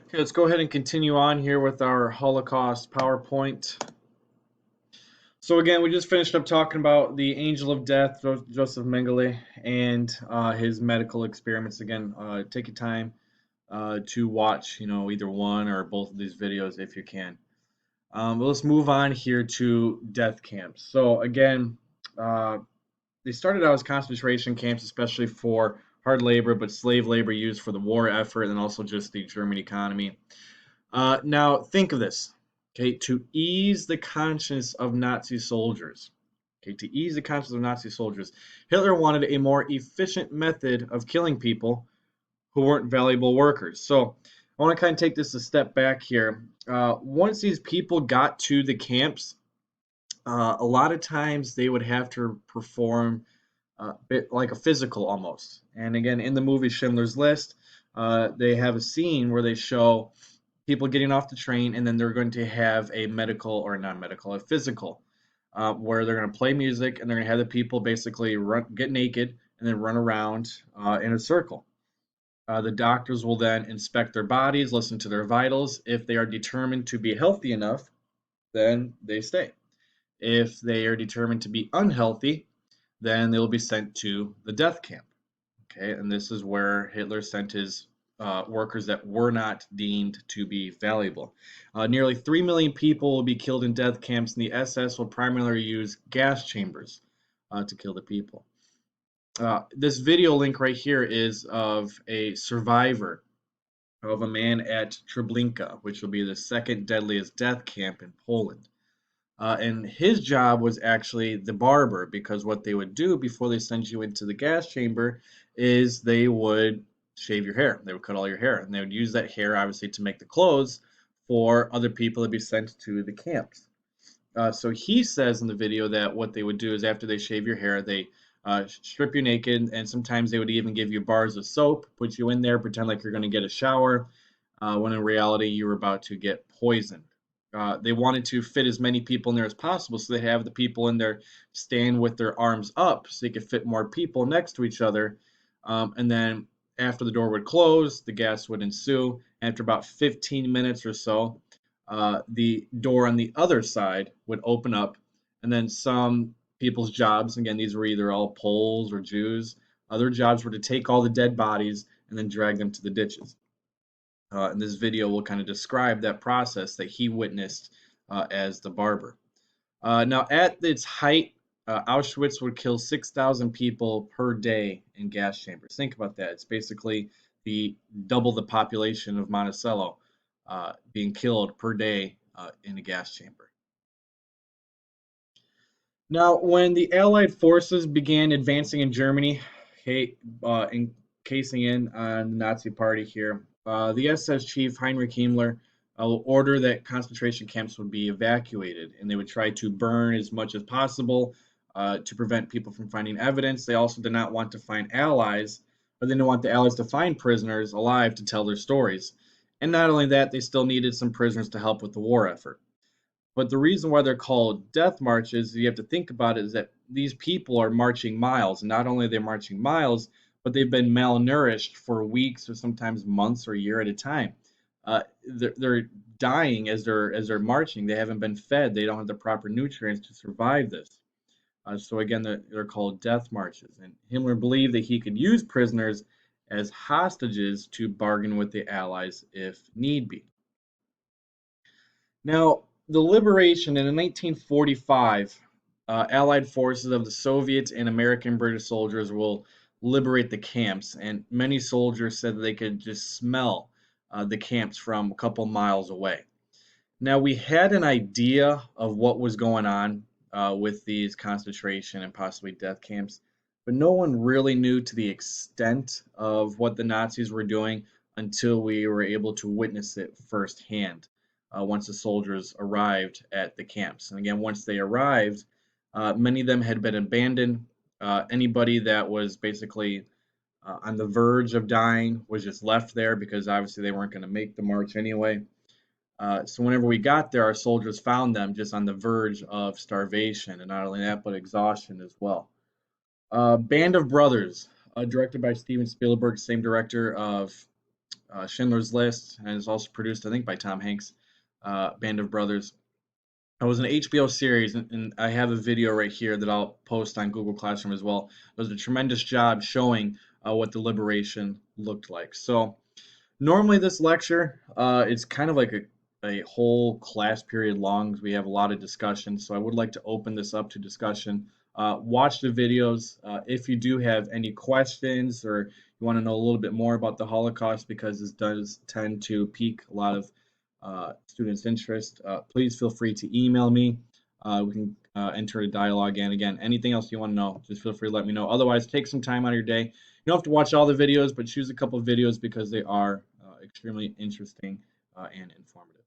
Okay, let's go ahead and continue on here with our Holocaust PowerPoint. So again, we just finished up talking about the Angel of Death, Joseph Mengele, and his medical experiments. Again, take your time to watch, either one or both of these videos if you can. But let's move on here to death camps. So again, uh, they started out as concentration camps, especially for hard labor, but slave labor used for the war effort and also just the German economy. Now, think of this, okay, to ease the conscience of Nazi soldiers. Okay, to ease the conscience of Nazi soldiers, Hitler wanted a more efficient method of killing people who weren't valuable workers. So I want to kind of take this a step back here. Once these people got to the camps, a lot of times they would have to perform a bit like a physical almost. And again, in the movie Schindler's List, they have a scene where they show people getting off the train, and then they're going to have a medical or non-medical, a physical, where they're going to play music and they're going to have the people basically get naked and then run around in a circle. The doctors will then inspect their bodies, listen to their vitals. If they are determined to be healthy enough, then they stay. If they are determined to be unhealthy, then they will be sent to the death camp. Okay, and this is where Hitler sent his workers that were not deemed to be valuable. Nearly 3 million people will be killed in death camps, and the SS will primarily use gas chambers to kill the people. This video link right here is of a survivor of a man at Treblinka, which will be the second deadliest death camp in Poland. And his job was actually the barber, because what they would do before they sent you into the gas chamber is they would shave your hair. They would cut all your hair, and they would use that hair obviously to make the clothes for other people to be sent to the camps. So he says in the video that what they would do is after they shave your hair, they strip you naked, and sometimes they would even give you bars of soap, put you in there, pretend like you're going to get a shower, when in reality you were about to get poisoned. They wanted to fit as many people in there as possible, so they have the people in there stand with their arms up so they could fit more people next to each other. And then after the door would close, the gas would ensue. After about 15 minutes or so, the door on the other side would open up, and then some people's jobs, again, these were either all Poles or Jews, other jobs were to take all the dead bodies and then drag them to the ditches. And this video will kind of describe that process that he witnessed as the barber. Now, at its height, Auschwitz would kill 6,000 people per day in gas chambers. Think about that. It's basically double the population of Monticello being killed per day in a gas chamber. Now, when the Allied forces began advancing in Germany, okay, encasing in on the Nazi Party here, the SS chief Heinrich Himmler will order that concentration camps would be evacuated, and they would try to burn as much as possible to prevent people from finding evidence. They also did not want to find allies, but they didn't want the allies to find prisoners alive to tell their stories. And not only that, they still needed some prisoners to help with the war effort. But the reason why they're called death marches, you have to think about it, is that these people are marching miles. And not only are they marching miles, but they've been malnourished for weeks or sometimes months or a year at a time. They're dying as they're marching. They haven't been fed. They don't have the proper nutrients to survive this. So again, they're called death marches. And Himmler believed that he could use prisoners as hostages to bargain with the Allies if need be. Now, the liberation in 1945, Allied forces of the Soviets and American British soldiers will liberate the camps, and many soldiers said that they could just smell the camps from a couple miles away. Now, we had an idea of what was going on with these concentration and possibly death camps, but no one really knew to the extent of what the Nazis were doing until we were able to witness it firsthand once the soldiers arrived at the camps. And again, once they arrived, many of them had been abandoned. Anybody that was basically on the verge of dying was just left there because obviously they weren't going to make the march anyway. So whenever we got there, our soldiers found them just on the verge of starvation, and not only that, but exhaustion as well. Band of Brothers, directed by Steven Spielberg, same director of Schindler's List, and it's also produced, I think, by Tom Hanks, Band of Brothers. It was an HBO series, and I have a video right here that I'll post on Google Classroom as well. It was a tremendous job showing what the liberation looked like. So normally this lecture, it's kind of like a whole class period long because we have a lot of discussion. So I would like to open this up to discussion. Watch the videos. If you do have any questions or you want to know a little bit more about the Holocaust, because this does tend to pique a lot of students' interest, please feel free to email me. We can enter a dialogue. And again, anything else you want to know, just feel free to let me know. Otherwise, take some time out of your day. You don't have to watch all the videos, but choose a couple of videos because they are extremely interesting and informative.